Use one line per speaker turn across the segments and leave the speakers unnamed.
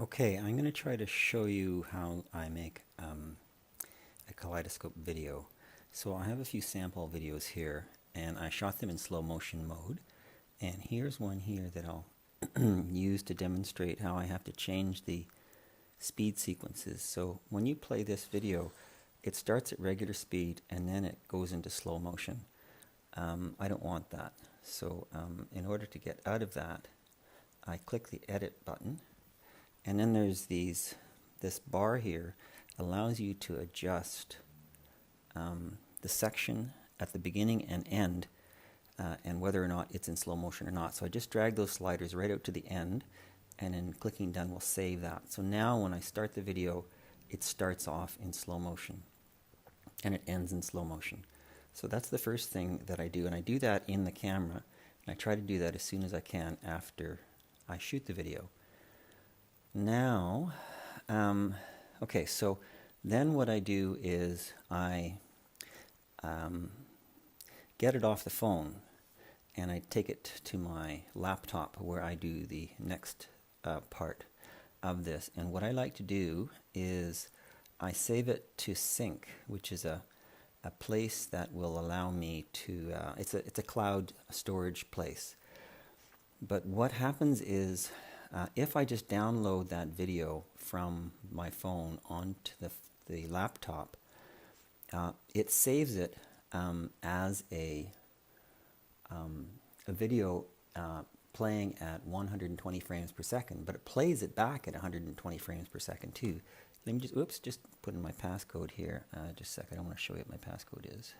Okay, I'm going to try to show you how I make a kaleidoscope video. So I have a few sample videos here, and I shot them in slow motion mode. And here's one here that I'll use to demonstrate how I have to change the speed sequences. So when you play this video, it starts at regular speed and then it goes into slow motion. I don't want that. So in order to get out of that, I click the edit button. And then there's this bar here allows you to adjust the section at the beginning and end and whether or not it's in slow motion or not. So I just drag those sliders right out to the end, and then clicking done will save that. So now when I start the video, it starts off in slow motion and it ends in slow motion. So that's the first thing that I do, and I do that in the camera, and I try to do that as soon as I can after I shoot the video. Now, okay, so then what I do is I get it off the phone and I take it to my laptop where I do the next part of this. And what I like to do is I save it to sync, which is a place that will allow me to, it's a cloud storage place. But what happens is if I just download that video from my phone onto the laptop, it saves it as a video playing at 120 frames per second, but it plays it back at 120 frames per second too. Let me just put in my passcode here. Just a second, I want to show you what my passcode is.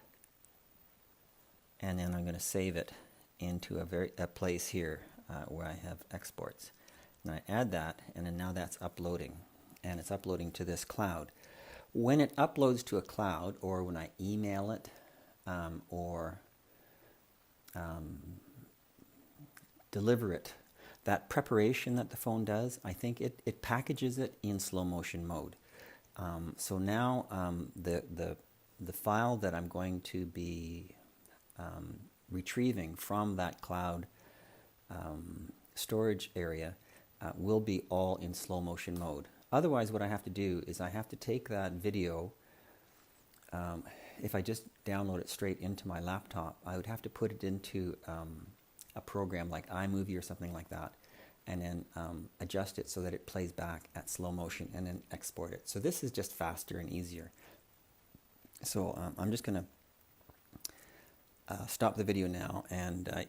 And then I'm going to save it into a place here where I have exports. And I add that, and then now that's uploading, and it's uploading to this cloud. When it uploads to a cloud, or when I email it, or deliver it, that preparation that the phone does, I think it packages it in slow motion mode. So now the file that I'm going to be retrieving from that cloud storage area will be all in slow motion mode. Otherwise, what I have to do is I have to take that video. If I just download it straight into my laptop, I would have to put it into a program like iMovie or something like that, and then adjust it so that it plays back at slow motion and then export it. So this is just faster and easier. So I'm just going to stop the video now, and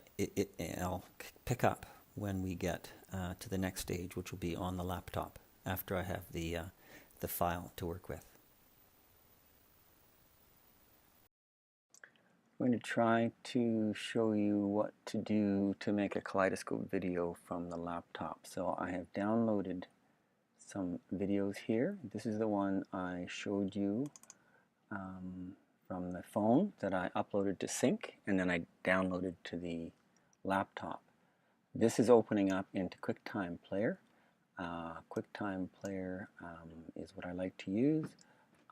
I'll pick up when we get to the next stage, which will be on the laptop after I have the file to work with. I'm going to try to show you what to do to make a kaleidoscope video from the laptop. So I have downloaded some videos here. This is the one I showed you from the phone that I uploaded to sync, and then I downloaded to the laptop. This is opening up into QuickTime Player. QuickTime Player is what I like to use.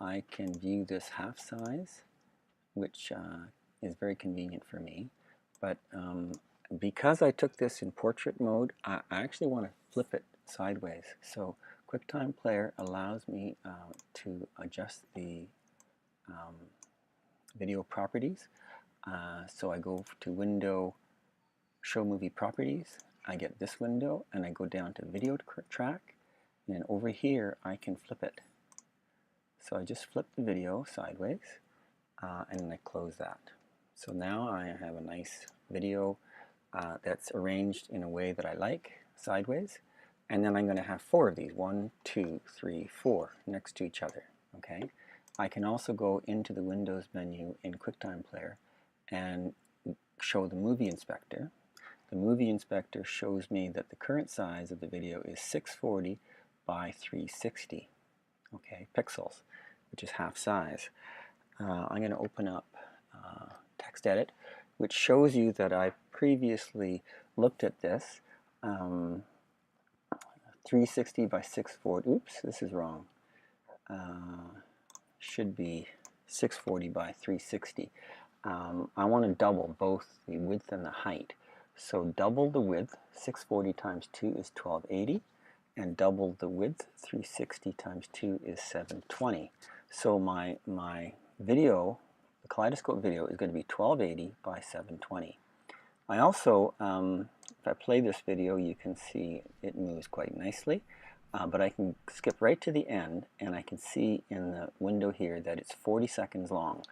I can view this half size, which is very convenient for me. But because I took this in portrait mode, I actually want to flip it sideways. So QuickTime Player allows me to adjust the video properties. So I go to Window, Show Movie Properties. I get this window, and I go down to Video Track, and then over here I can flip it. So I just flip the video sideways, and then I close that. So now I have a nice video that's arranged in a way that I like, sideways, and then I'm going to have 4 of these, 1, 2, 3, 4, next to each other. Okay. I can also go into the Windows menu in QuickTime Player and show the movie inspector. The movie inspector shows me that the current size of the video is 640 by 360, okay, pixels, which is half size. I'm going to open up Text Edit, which shows you that I previously looked at this 360 by 640. Oops, this is wrong. Should be 640 by 360. I want to double both the width and the height. So double the width, 640 times 2 is 1280, and double the width. 360 times 2 is 720. So my video, the Kaleidoscope video, is going to be 1280 by 720. I also, if I play this video, you can see it moves quite nicely, but I can skip right to the end, and I can see in the window here that it's 40 seconds long.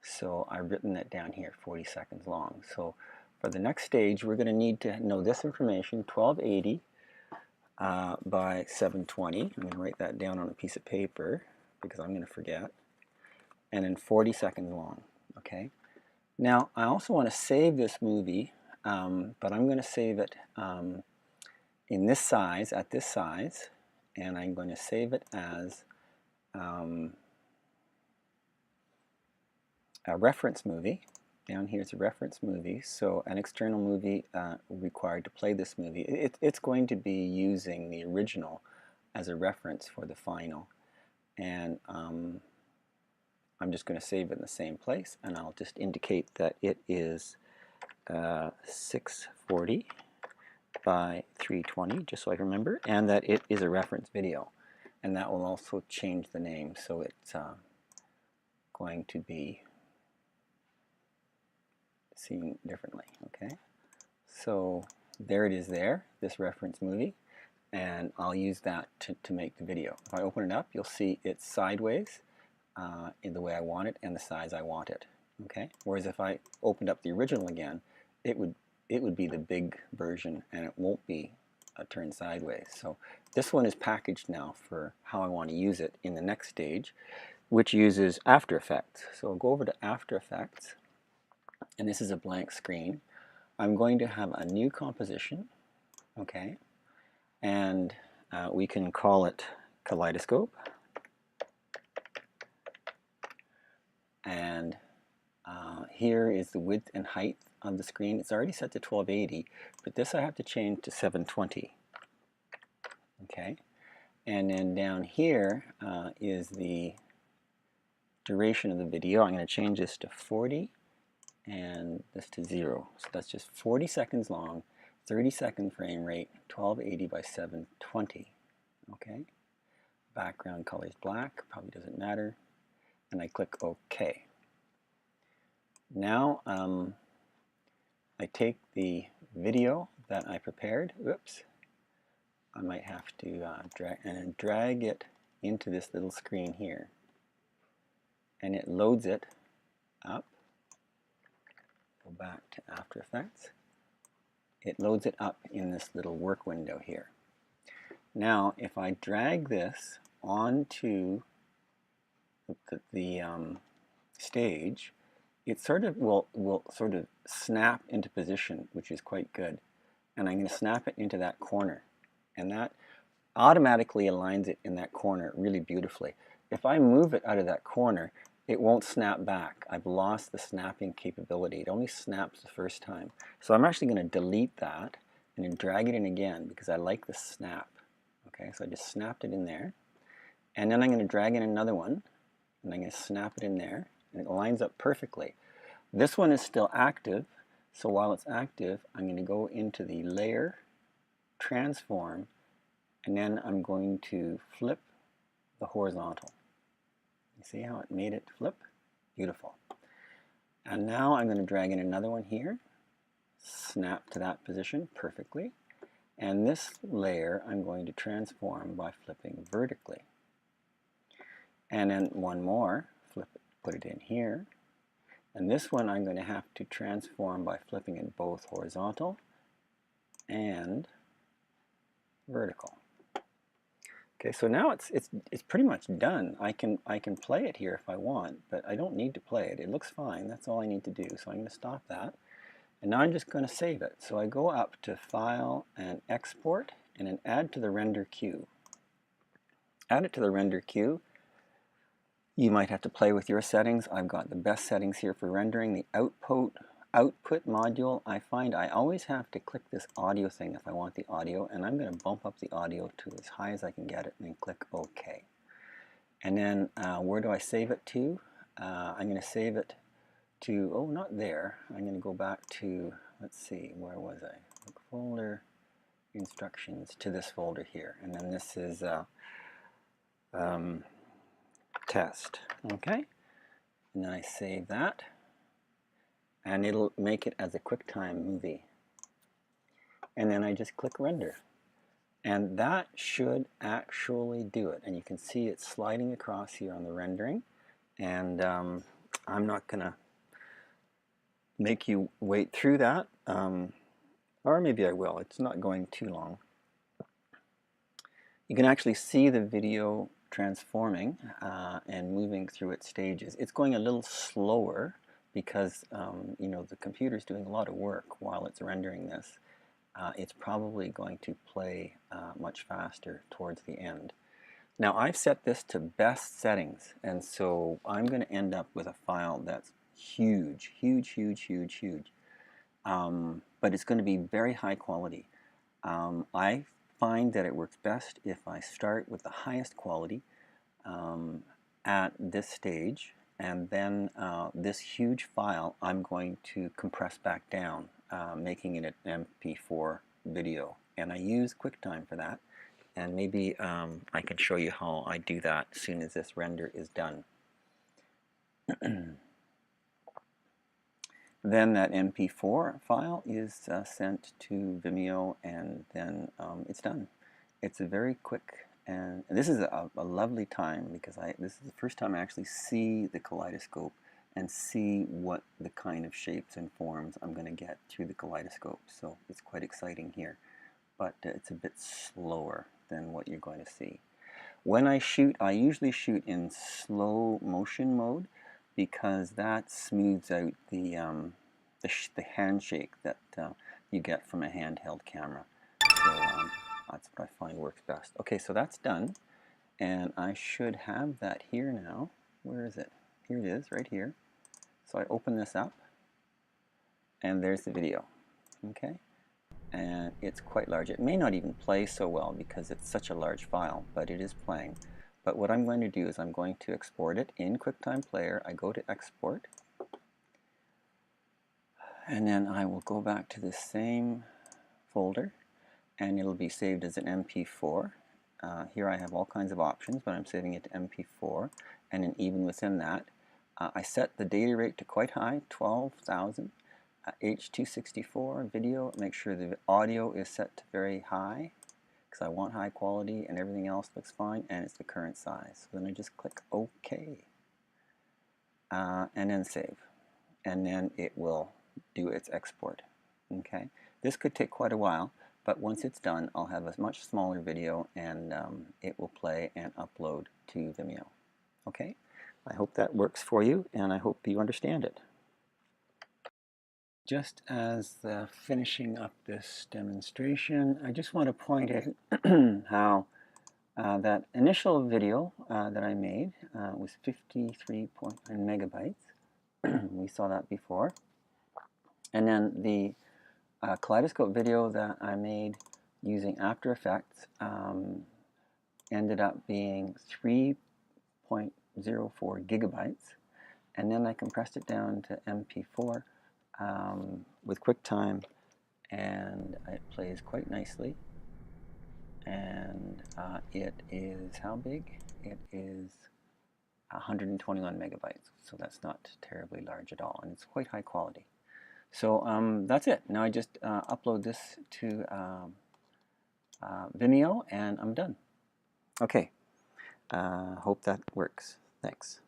So I've written that down here, 40 seconds long. So for the next stage, we're going to need to know this information, 1280 by 720. I'm going to write that down on a piece of paper because I'm going to forget. And then 40 seconds long, okay? Now, I also want to save this movie, but I'm going to save it in this size, at this size, and I'm going to save it as a reference movie. Down here is a reference movie, so an external movie required to play this movie. It's going to be using the original as a reference for the final, and I'm just going to save it in the same place, and I'll just indicate that it is 640 by 320, just so I can remember, and that it is a reference video. And that will also change the name, so it's going to be seen differently, okay? So there it is there, this reference movie, and I'll use that to make the video. If I open it up, you'll see it's sideways in the way I want it and the size I want it, okay? Whereas if I opened up the original again, it would be the big version and it won't be turned sideways. So this one is packaged now for how I want to use it in the next stage, which uses After Effects. So I'll go over to After Effects, and this is a blank screen. I'm going to have a new composition, okay, and we can call it Kaleidoscope, and here is the width and height of the screen. It's already set to 1280, but this I have to change to 720, okay, and then down here is the duration of the video. I'm going to change this to 40 and this to 0. So that's just 40 seconds long, 30-second frame rate, 1280 by 720. Okay. Background color is black, probably doesn't matter. And I click OK. Now I take the video that I prepared. Oops. I might have to drag it into this little screen here. And it loads it up. Go back to After Effects. It loads it up in this little work window here. Now, if I drag this onto the stage, it sort of will sort of snap into position, which is quite good. And I'm going to snap it into that corner, and that automatically aligns it in that corner really beautifully. If I move it out of that corner, it won't snap back. I've lost the snapping capability. It only snaps the first time. So I'm actually going to delete that and then drag it in again because I like the snap. Okay, so I just snapped it in there. And then I'm going to drag in another one, and I'm going to snap it in there, and it lines up perfectly. This one is still active, so while it's active, I'm going to go into the Layer, Transform, and then I'm going to flip the horizontal. You see how it made it flip? Beautiful. And now I'm going to drag in another one here, snap to that position perfectly, and this layer I'm going to transform by flipping vertically. And then one more, flip it, put it in here, and this one I'm going to have to transform by flipping it both horizontal and vertical. Okay, so now it's pretty much done. I can play it here if I want, but I don't need to play it. It looks fine. That's all I need to do. So I'm going to stop that. And now I'm just going to save it. So I go up to File and Export, and then Add to the Render Queue. Add it to the render queue. You might have to play with your settings. I've got the best settings here for rendering. The output module, I find I always have to click this audio thing if I want the audio, and I'm going to bump up the audio to as high as I can get it and then click OK. And then where do I save it to? I'm going to save it to, oh, not there. I'm going to go back to, let's see, where was I? Folder. instructions to this folder here, and then this is test. Okay, and then I save that, and it'll make it as a QuickTime movie. And then I just click render, and that should actually do it. And you can see it sliding across here on the rendering, and I'm not gonna make you wait through that, or maybe I will. It's not going too long. You can actually see the video transforming and moving through its stages. It's going a little slower because you know, the computer's doing a lot of work while it's rendering this. It's probably going to play much faster towards the end. Now I've set this to best settings, and so I'm going to end up with a file that's huge, huge, huge, huge, huge. But it's going to be very high quality. I find that it works best if I start with the highest quality at this stage, and then this huge file I'm going to compress back down, making it an MP4 video. And I use QuickTime for that, and maybe I can show you how I do that as soon as this render is done. Then that MP4 file is sent to Vimeo, and then it's done. It's a very quick, and this is a lovely time because this is the first time I actually see the kaleidoscope and see what the kind of shapes and forms I'm going to get through the kaleidoscope. So it's quite exciting here, but it's a bit slower than what you're going to see. When I shoot, I usually shoot in slow motion mode because that smooths out the handshake that you get from a handheld camera. So that's what I find works best. Okay, so that's done, and I should have that here now. Where is it? Here it is, right here. So I open this up, and there's the video. Okay, and it's quite large. It may not even play so well because it's such a large file, but it is playing. But what I'm going to do is I'm going to export it in QuickTime Player. I go to Export, and then I will go back to the same folder, and it'll be saved as an MP4. Here I have all kinds of options, but I'm saving it to MP4, and then even within that, I set the data rate to quite high, 12,000. H.264 video, make sure the audio is set to very high because I want high quality, and everything else looks fine, and it's the current size. So then I just click OK, and then save, and then it will do its export. Okay, this could take quite a while, but once it's done, I'll have a much smaller video, and it will play and upload to Vimeo. Okay, I hope that works for you, and I hope you understand it. Just as finishing up this demonstration, I just want to point out how that initial video that I made was 53.9 megabytes. We saw that before. And then the Kaleidoscope video that I made using After Effects ended up being 3.04 gigabytes. And then I compressed it down to MP4 with QuickTime, and it plays quite nicely. And it is how big? It is 121 megabytes, so that's not terribly large at all, and it's quite high quality. So that's it. Now I just upload this to Vimeo, and I'm done. Okay, hope that works. Thanks.